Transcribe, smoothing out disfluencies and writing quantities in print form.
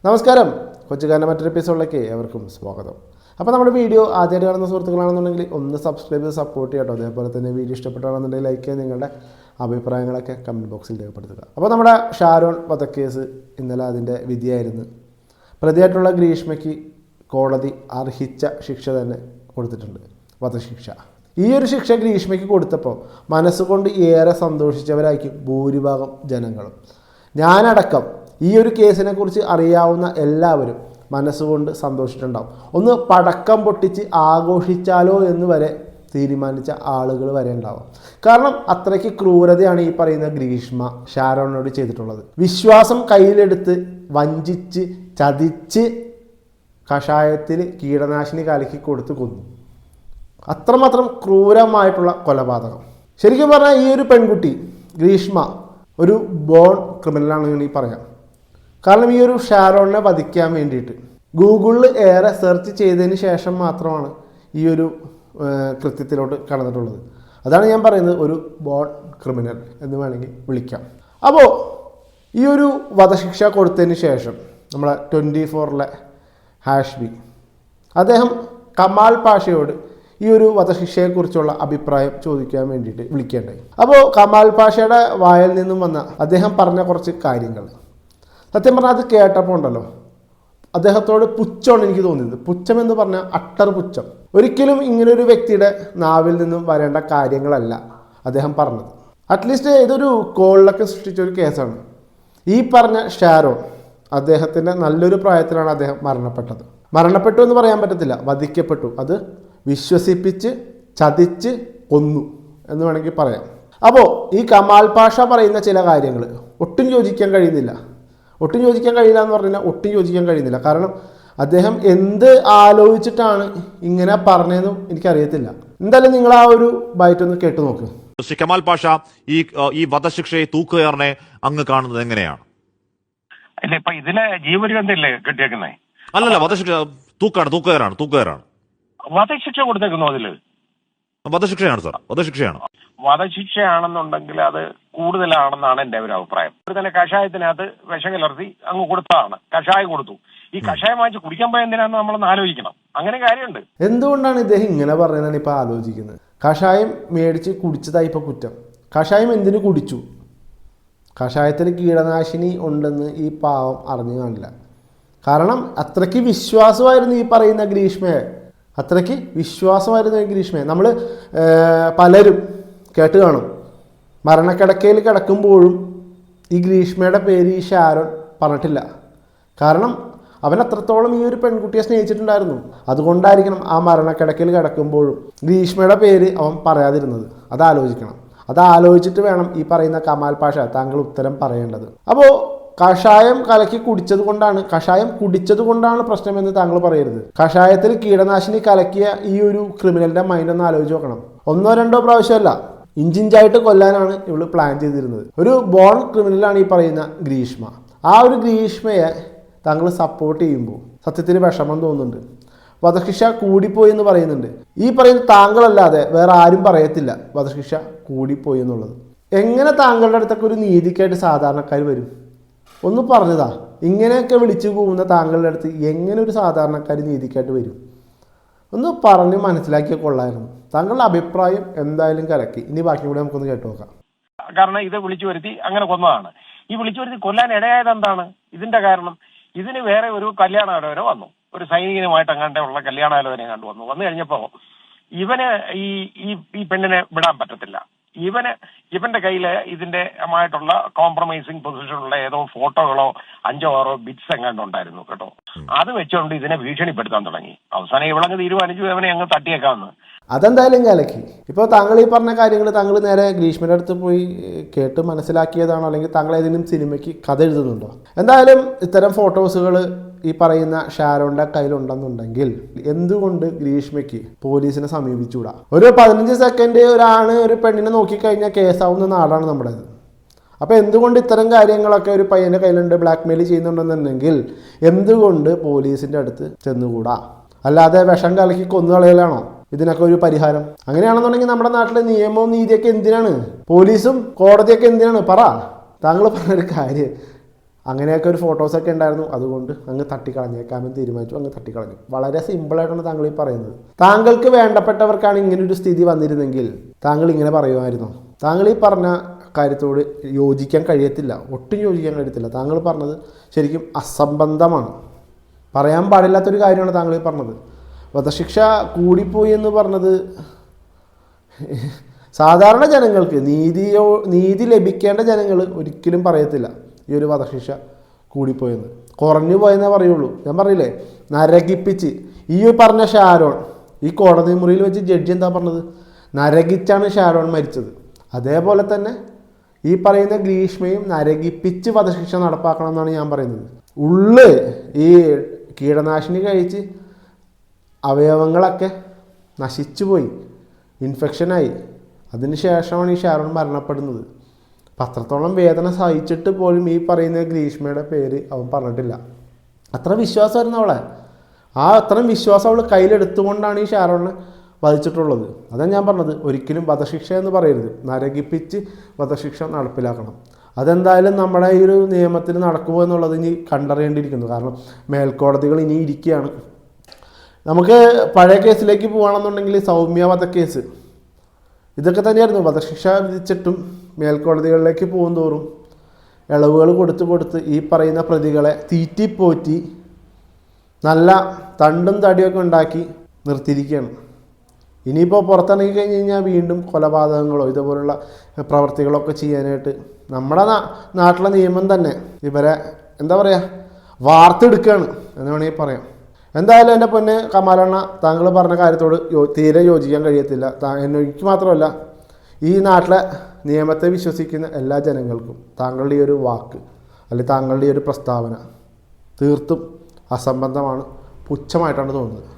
നമസ്കാരം, കൊച്ചുകാരൻ്റെ മറ്റൊരു എപ്പിസോഡിലേക്ക് ഏവർക്കും സ്വാഗതം. അപ്പോൾ നമ്മുടെ വീഡിയോ ആദ്യമായിട്ട് കാണുന്ന സുഹൃത്തുക്കളാണെന്നുണ്ടെങ്കിൽ ഒന്ന് സബ്സ്ക്രൈബ് ചെയ്ത് സപ്പോർട്ട് ചെയ്യട്ടോ. അതേപോലെ തന്നെ വീഡിയോ ഇഷ്ടപ്പെട്ടാണെന്നുണ്ടെങ്കിൽ ലൈക്ക് ചെയ്ത് നിങ്ങളുടെ അഭിപ്രായങ്ങളൊക്കെ കമൻറ്റ് ബോക്സിൽ രേഖപ്പെടുത്തുക. അപ്പോൾ നമ്മുടെ ഷാരോൺ വധക്കേസ് ഇന്നലെ അതിൻ്റെ വിധിയായിരുന്നു. പ്രതിയായിട്ടുള്ള ഗ്രീഷ്മയ്ക്ക് കോടതി അർഹിച്ച ശിക്ഷ തന്നെ കൊടുത്തിട്ടുണ്ട്, വധശിക്ഷ. ഈ ഒരു ശിക്ഷ ഗ്രീഷ്മയ്ക്ക് കൊടുത്തപ്പോൾ മനസ്സുകൊണ്ട് ഏറെ സന്തോഷിച്ചവരായിരിക്കും ഭൂരിഭാഗം ജനങ്ങളും. ഞാനടക്കം ഈ ഒരു കേസിനെ കുറിച്ച് അറിയാവുന്ന എല്ലാവരും മനസ്സുകൊണ്ട് സന്തോഷിച്ചിട്ടുണ്ടാവും. ഒന്ന് പടക്കം പൊട്ടിച്ച് ആഘോഷിച്ചാലോ എന്ന് വരെ തീരുമാനിച്ച ആളുകൾ വരെ ഉണ്ടാവും. കാരണം അത്രയ്ക്ക് ക്രൂരതയാണ് ഈ പറയുന്ന ഗ്രീഷ്മ ഷാരോണിനോട് ചെയ്തിട്ടുള്ളത്. വിശ്വാസം കയ്യിലെടുത്ത് വഞ്ചിച്ച് ചതിച്ച് കഷായത്തിൽ കീടനാശിനി കലക്കി കൊടുത്ത് കൊന്നു. അത്രമാത്രം ക്രൂരമായിട്ടുള്ള കൊലപാതകം. ശരിക്കും പറഞ്ഞാൽ ഈ ഒരു പെൺകുട്ടി ഗ്രീഷ്മ ഒരു ബോൺ ക്രിമിനലാണെന്ന് ഈ പറയാം. കാരണം ഈ ഒരു ഷാരോണിനെ വധിക്കാൻ വേണ്ടിയിട്ട് ഗൂഗിളിൽ ഏറെ സെർച്ച് ചെയ്തതിന് ശേഷം മാത്രമാണ് ഈ ഒരു കൃത്യത്തിലോട്ട് കടന്നിട്ടുള്ളത്. അതാണ് ഞാൻ പറയുന്നത്, ഒരു ബോൺ ക്രിമിനൽ എന്ന് വേണമെങ്കിൽ വിളിക്കാം. അപ്പോൾ ഈ ഒരു വധശിക്ഷ കൊടുത്തതിന് ശേഷം നമ്മളെ 24-ലെ ഹാഷ്ബി അദ്ദേഹം കമാൽ പാഷയോട് ഈ ഒരു വധശിക്ഷയെക്കുറിച്ചുള്ള അഭിപ്രായം ചോദിക്കാൻ വേണ്ടിയിട്ട് വിളിക്കേണ്ടായി. അപ്പോൾ കമാൽ പാഷയുടെ വായിൽ നിന്നും വന്ന അദ്ദേഹം പറഞ്ഞ കുറച്ച് കാര്യങ്ങൾ സത്യം പറഞ്ഞാൽ അത് കേട്ടപ്പോൾ ഉണ്ടല്ലോ, അദ്ദേഹത്തോട് പുച്ഛമാണ് എനിക്ക് തോന്നിയത്. പുച്ഛം എന്ന് പറഞ്ഞാൽ അട്ടർ പുച്ഛം. ഒരിക്കലും ഇങ്ങനൊരു വ്യക്തിയുടെ നാവിൽ നിന്നും വരേണ്ട കാര്യങ്ങളല്ല അദ്ദേഹം പറഞ്ഞത്. അറ്റ്ലീസ്റ്റ് ഇതൊരു കോളിലൊക്കെ സൃഷ്ടിച്ച ഒരു കേസാണ്. ഈ പറഞ്ഞ ഷാരോൺ അദ്ദേഹത്തിൻ്റെ നല്ലൊരു പ്രായത്തിലാണ് അദ്ദേഹം മരണപ്പെട്ടത്. മരണപ്പെട്ടു എന്ന് പറയാൻ പറ്റത്തില്ല, വധിക്കപ്പെട്ടു. അത് വിശ്വസിപ്പിച്ച് ചതിച്ച് കൊന്നു എന്ന് വേണമെങ്കിൽ പറയാം. അപ്പോൾ ഈ കമാൽ പാഷ പറയുന്ന ചില കാര്യങ്ങൾ ഒട്ടും യോജിക്കാൻ കഴിയുന്നില്ല എന്ന് പറഞ്ഞാൽ ഒട്ടും യോജിക്കാൻ കഴിയുന്നില്ല. കാരണം അദ്ദേഹം എന്ത് ആലോചിച്ചിട്ടാണ് ഇങ്ങനെ പറഞ്ഞതെന്നും എനിക്കറിയത്തില്ല. എന്തായാലും നിങ്ങൾ ആ ഒരു ബൈറ്റ് ഒന്ന് കേട്ടു നോക്ക്. ശ്രീ കമാൽ പാഷ, ഈ വധശിക്ഷയെ തൂക്കുകയറിനെ അങ്ങ് കാണുന്നത് എങ്ങനെയാണ്? അല്ല, ഇപ്പൊ ഇതിലെ ജീവപര്യന്തല്ലേ കിട്ടിയേക്കുന്നേ? അല്ലല്ല, വധശിക്ഷ തൂക്കുകയറാണ്. വധശിക്ഷ കൊടുത്തേക്കുന്നു. അതില് വധശിക്ഷയാണ് സാർ, വധശിക്ഷയാണ്. വധശിക്ഷയാണെന്നുണ്ടെങ്കിൽ അത് കൂടുതലാണെന്നാണ് എന്റെ ഒരു അഭിപ്രായം. തന്നെ കഷായത്തിനകത്ത് വിഷം കലർത്തി അങ്ങ് കൊടുത്തതാണ്, കഷായം കൊടുത്തു. ഈ കഷായം വാങ്ങിച്ച് കുടിക്കാൻ പോയ എന്തിനാന്ന് നമ്മളൊന്ന് ആലോചിക്കണം. അങ്ങനെ കാര്യമുണ്ട്. എന്തുകൊണ്ടാണ് ഇദ്ദേഹം ഇങ്ങനെ പറയുന്നതാണ് ഇപ്പൊ ആലോചിക്കുന്നത്. കഷായം മേടിച്ച് കുടിച്ചതായി ഇപ്പൊ കുറ്റം. കഷായം എന്തിനു കുടിച്ചു? കഷായത്തിൽ കീടനാശിനി ഉണ്ടെന്ന് ഈ പാവം അറിഞ്ഞു കാണില്ല. കാരണം അത്രയ്ക്ക് വിശ്വാസമായിരുന്നു ഈ പറയുന്ന ഗ്രീഷ്മയെ. നമ്മൾ പലരും കേട്ട് കാണും. മരണക്കിടക്കയിൽ കിടക്കുമ്പോഴും ഈ ഗ്രീഷ്മയുടെ പേര് ഈ ഷാരോൺ പറഞ്ഞിട്ടില്ല. കാരണം അവൻ അത്രത്തോളം ഈ ഒരു പെൺകുട്ടിയെ സ്നേഹിച്ചിട്ടുണ്ടായിരുന്നു. അതുകൊണ്ടായിരിക്കണം ആ മരണക്കിടക്കയിൽ കിടക്കുമ്പോഴും ഗ്രീഷ്മയുടെ പേര് അവൻ പറയാതിരുന്നത്. അതാലോചിച്ചിട്ട് വേണം ഈ പറയുന്ന കമാൽ പാഷ താങ്കൾ ഉത്തരം പറയേണ്ടത്. അപ്പോൾ കഷായം കലക്കി കുടിച്ചത് കൊണ്ടാണ് പ്രശ്നമെന്ന് താങ്കൾ പറയരുത്. കഷായത്തിൽ കീടനാശിനി കലക്കിയ ഈ ഒരു ക്രിമിനലിന്റെ മൈൻഡ് ഒന്ന് ആലോചിച്ച് നോക്കണം. 1-2 പ്രാവശ്യമല്ല, ഇഞ്ചിഞ്ചായിട്ട് കൊല്ലാനാണ് ഇവള് പ്ലാൻ ചെയ്തിരുന്നത്. ഒരു ബോൺ ക്രിമിനലാണ് ഈ പറയുന്ന ഗ്രീഷ്മ. ആ ഒരു ഗ്രീഷ്മയെ താങ്കൾ സപ്പോർട്ട് ചെയ്യുമ്പോൾ സത്യത്തിൽ വിഷമം തോന്നുന്നുണ്ട്. വധശിക്ഷ കൂടിപ്പോയി എന്ന് പറയുന്നുണ്ട്. ഈ പറയുന്ന താങ്കളല്ലാതെ വേറെ ആരും പറയത്തില്ല വധശിക്ഷ കൂടിപ്പോയി എന്നുള്ളത്. എങ്ങനെ താങ്കളുടെ അടുത്തൊക്കെ ഒരു നീതിക്കായിട്ട് സാധാരണക്കാർ വരും? ഒന്ന് പറഞ്ഞതാ. ഇങ്ങനെയൊക്കെ വിളിച്ചു പോകുന്ന താങ്കളുടെ അടുത്ത് എങ്ങനെ ഒരു സാധാരണക്കാർ നീതിക്കായിട്ട് വരും? ഒന്ന് പറഞ്ഞ് മനസ്സിലാക്കിയ കൊള്ളായിരുന്നു. താങ്കളുടെ അഭിപ്രായം എന്തായാലും കലക്കി. ഇനി ബാക്കി കൂടെ നമുക്കൊന്ന് കേട്ടു നോക്കാം. കാരണം ഇത് വിളിച്ചു വരുത്തി അങ്ങനെ കൊന്നതാണ്. ഈ വിളിച്ചു വരുത്തി കൊല്ലാൻ ഇടയായത് എന്താണ്? ഇതിന്റെ കാരണം ഇതിന് വേറെ ഒരു കല്യാണാലോചന വന്നു. ഒരു സൈനികനുമായിട്ട് അങ്ങാണ്ടുള്ള കല്യാണാലോചന വന്നു കഴിഞ്ഞപ്പോ ഇവന് ഈ പെണ്ണിനെ വിടാൻ പറ്റത്തില്ല. ഇവന്റെ കയ്യില് ഇതിന്റെ ആയിട്ടുള്ള കോംപ്രമൈസിങ് പൊസിഷനുള്ള ഏതോ ഫോട്ടോകളോ 5-6 ബിറ്റ്സ് എങ്ങാണ്ട് ഉണ്ടായിരുന്നു കേട്ടോ. അത് വെച്ചുകൊണ്ട് ഇതിനെ ഭീഷണിപ്പെടുത്താൻ തുടങ്ങി. അവസാനം ഇവളങ്ങ് തീരുമാനിച്ചു ഇവനെ അങ്ങ് തട്ടിയേക്കാന്ന്. അതെന്തായാലും കലക്കി. ഇപ്പോൾ താങ്കൾ ഈ പറഞ്ഞ കാര്യങ്ങൾ താങ്കൾ നേരെ ഗ്രീഷ്മയുടെ അടുത്ത് പോയി കേട്ട് മനസ്സിലാക്കിയതാണോ, അല്ലെങ്കിൽ താങ്കൾ ഏതെങ്കിലും സിനിമയ്ക്ക് കഥ എഴുതുന്നുണ്ടോ? എന്തായാലും ഇത്തരം ഫോട്ടോസുകൾ ഈ പറയുന്ന ഷാരോണിന്റെ കയ്യിലുണ്ടെന്നുണ്ടെങ്കിൽ എന്തുകൊണ്ട് ഗ്രീഷ്മയ്ക്ക് പോലീസിനെ സമീപിച്ചുകൂടാ? ഒരു 15 സെക്കൻഡ് ഒരാണ് ഒരു പെണ്ണിനെ നോക്കിക്കഴിഞ്ഞാൽ കേസാവുന്ന നാടാണ് നമ്മുടേത്. അപ്പോൾ എന്തുകൊണ്ട് ഇത്തരം കാര്യങ്ങളൊക്കെ ഒരു പയ്യൻ്റെ കയ്യിലുണ്ട്, ബ്ലാക്ക്മെയിൽ ചെയ്യുന്നുണ്ടെന്നുണ്ടെങ്കിൽ എന്തുകൊണ്ട് പോലീസിൻ്റെ അടുത്ത് ചെന്നുകൂടാ? അല്ലാതെ വിഷം കലക്കി കൊന്നുകളയലാണോ ഇതിനൊക്കെ ഒരു പരിഹാരം? അങ്ങനെയാണെന്നുണ്ടെങ്കിൽ നമ്മുടെ നാട്ടിലെ നിയമവും നീതിയൊക്കെ എന്തിനാണ്? പോലീസും കോടതിയൊക്കെ എന്തിനാണ്? പറ. താങ്കൾ പറഞ്ഞൊരു കാര്യം അങ്ങനെയൊക്കെ ഒരു ഫോട്ടോസൊക്കെ ഉണ്ടായിരുന്നു. അതുകൊണ്ട് അങ്ങ് തട്ടിക്കളഞ്ഞേക്കാമെന്ന് തീരുമാനിച്ചു, അങ്ങ് തട്ടിക്കളഞ്ഞു. വളരെ സിമ്പിളായിട്ടാണ് താങ്കൾ ഈ പറയുന്നത്. താങ്കൾക്ക് വേണ്ടപ്പെട്ടവർക്കാണ് ഇങ്ങനൊരു സ്ഥിതി വന്നിരുന്നെങ്കിൽ താങ്കൾ ഇങ്ങനെ പറയുമായിരുന്നോ? താങ്കൾ ഈ പറഞ്ഞ കാര്യത്തോട് യോജിക്കാൻ കഴിയത്തില്ല, ഒട്ടും യോജിക്കാൻ കഴിയത്തില്ല. താങ്കൾ പറഞ്ഞത് ശരിക്കും അസംബന്ധമാണ്, പറയാൻ പാടില്ലാത്തൊരു കാര്യമാണ് താങ്കൾ ഈ പറഞ്ഞത്. വധശിക്ഷ കൂടിപ്പോയി എന്ന് പറഞ്ഞത് സാധാരണ ജനങ്ങൾക്ക്, നീതി ലഭിക്കേണ്ട ജനങ്ങൾ ഒരിക്കലും പറയത്തില്ല ഈ ഒരു വധശിക്ഷ കൂടിപ്പോയെന്ന്. കുറഞ്ഞു പോയെന്നേ പറയുള്ളൂ. ഞാൻ പറയില്ലേ, നരകിപ്പിച്ച് ഈ പറഞ്ഞ ഷാരോൺ, ഈ കോടതി മുറിയിൽ വെച്ച് ജഡ്ജി എന്താ പറഞ്ഞത്? നരകിച്ചാണ് ഷാരോൺ മരിച്ചത്. അതേപോലെ തന്നെ ഈ പറയുന്ന ഗ്രീഷ്മയും നരകിപ്പിച്ച് വധശിക്ഷ നടപ്പാക്കണം എന്നാണ് ഞാൻ പറയുന്നത്. ഈ കീടനാശിനി കഴിച്ച് അവയവങ്ങളൊക്കെ നശിച്ചുപോയി, ഇൻഫെക്ഷനായി. അതിനുശേഷമാണ് ഈ ഷാരോൺ മരണപ്പെടുന്നത്. പത്രത്തോളം വേദന സഹിച്ചിട്ട് പോലും ഈ പറയുന്ന ഗ്രീഷ്മയുടെ പേര് അവൻ പറഞ്ഞിട്ടില്ല. അത്ര വിശ്വാസമായിരുന്നു അവളെ. അത്രയും വിശ്വാസം അവൾ കയ്യിലെടുത്തുകൊണ്ടാണ് ഈ ഷാരോണിനെ വധിച്ചിട്ടുള്ളത്. അതാണ് ഞാൻ പറഞ്ഞത്, ഒരിക്കലും വധശിക്ഷ എന്ന് പറയരുത്, നരകിപ്പിച്ച് വധശിക്ഷ നടപ്പിലാക്കണം. അതെന്തായാലും നമ്മുടെ ഈ ഒരു നിയമത്തിൽ നടക്കുമോ എന്നുള്ളത് ഇനി കണ്ടറിയേണ്ടിയിരിക്കുന്നു. കാരണം മേൽക്കോടതികൾ ഇനി ഇരിക്കുകയാണ്. നമുക്ക് പഴയ കേസിലേക്ക് പോകുകയാണെന്നുണ്ടെങ്കിൽ സൗമ്യ വധക്കേസ് ഇതൊക്കെ തന്നെയായിരുന്നു. വധശിക്ഷ വിധിച്ചിട്ടും മേൽക്കോടതികളിലേക്ക് പോകും തോറും ഇളവുകൾ കൊടുത്ത് ഈ പറയുന്ന പ്രതികളെ തീറ്റിപ്പോറ്റി നല്ല തണ്ടും തടിയൊക്കെ ഉണ്ടാക്കി നിർത്തിയിരിക്കുകയാണ്. ഇനിയിപ്പോൾ പുറത്തിറങ്ങി കഴിഞ്ഞ് കഴിഞ്ഞാൽ വീണ്ടും കൊലപാതകങ്ങളോ ഇതുപോലുള്ള പ്രവർത്തികളൊക്കെ ചെയ്യാനായിട്ട് നമ്മുടെ നാട്ടിലെ നിയമം തന്നെ ഇവരെ എന്താ പറയുക, വാർത്തെടുക്കുകയാണ് എന്ന് വേണമെങ്കിൽ പറയാം. എന്തായാലും എൻ്റെ പൊന്നെ കമാലണ്ണ, താങ്കൾ പറഞ്ഞ കാര്യത്തോട് തീരെ യോജിക്കാൻ കഴിയത്തില്ല. എനിക്ക് മാത്രമല്ല, ഈ നാട്ടിലെ നിയമത്തെ വിശ്വസിക്കുന്ന എല്ലാ ജനങ്ങൾക്കും താങ്കളുടെ ഈ ഒരു വാക്ക് അല്ലെങ്കിൽ താങ്കളുടെ ഈ ഒരു പ്രസ്താവന തീർത്തും അസംബന്ധമാണ്, പുച്ഛമായിട്ടാണ് തോന്നുന്നത്.